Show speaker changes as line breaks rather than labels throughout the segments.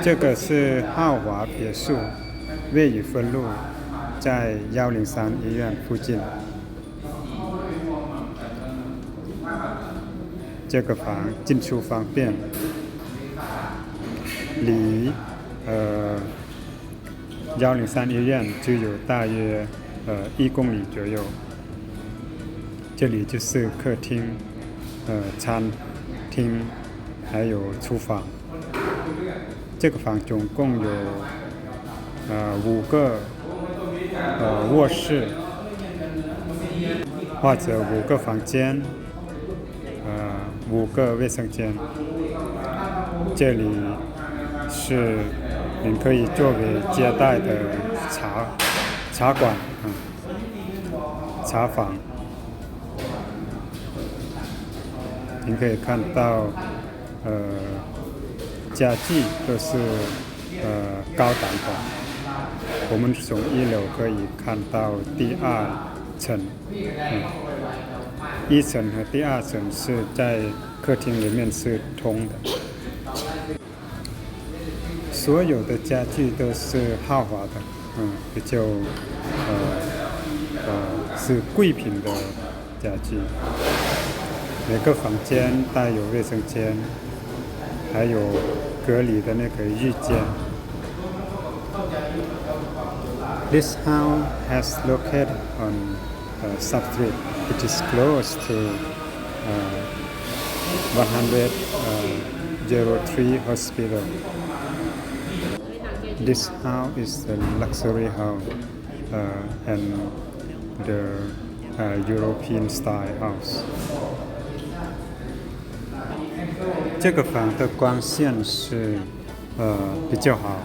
这个是浩华别墅，位于分路，在103医院附近。这个房进出方便，离103医院就有大约1公里左右。这里就是客厅、餐厅，还有厨房。这个房总共有5个卧室，或者5个房间，5个卫生间。这里是您可以作为接待的茶馆、茶房。您可以看到家具都是高档的。我们从1楼可以看到第2层，1层和第2层是在客厅里面是通的。所有的家具都是豪华的，比较是贵品的家具。每个房间带有卫生间，还有隔离的那个浴间。This house has located on Sub Street. It is close to 103 Hospital. This house is a luxury house and the European style house. 这个房的光线是比较好，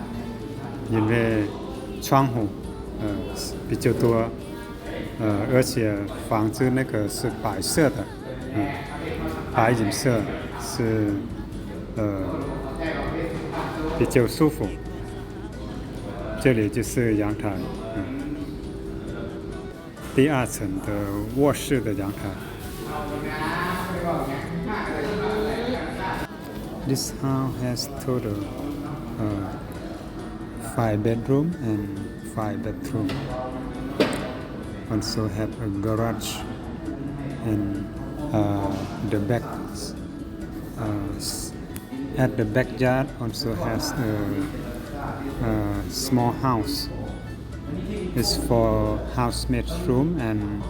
因为窗户比较多，而且房子那个是白色的，白银色是比较舒服。这里就是阳台，第2层的卧室的阳台。This house has total 5 bedrooms and 5 bathrooms. Also have a garage and the back at the backyard also has a small house. It's for housemaid room and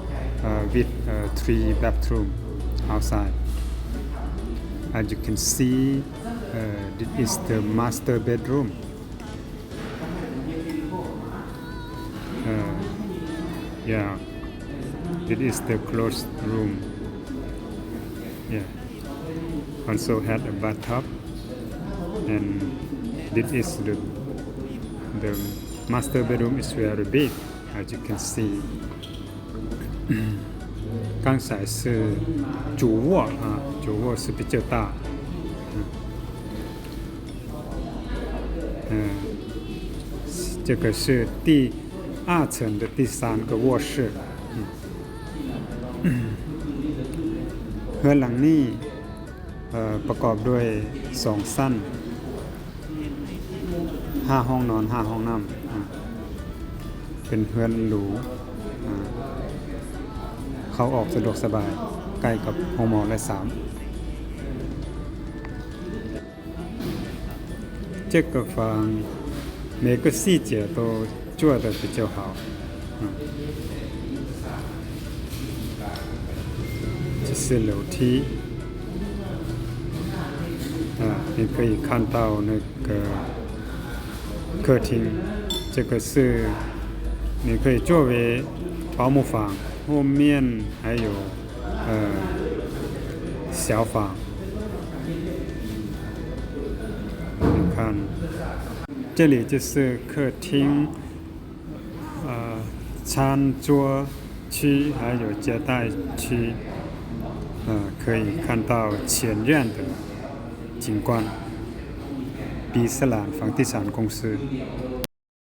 with 3 bathrooms outside. As you can see, this is the master bedroom. Yeah, this is the closed room. Yeah, also had a bathtub, and this is the master bedroom is very big, as you can see. 刚才是主卧主卧是比较大，这个是第2层的第3个卧室。เรือนหลังนี้ประกอบด้วย2ชั้น5ห้องนอน5ห้องน้ำเป็นเรือนหรูเข้าออกสะดวกสบายใกล้กับโฮมอลล์และ3这个房每个细节都做得比较好，这是楼梯，你可以看到那个客厅，这个是你可以作为保姆房，后面还有小房，你看，这里就是客厅。餐桌区还有接待区，可以看到前院的景观。比斯兰房地产公司。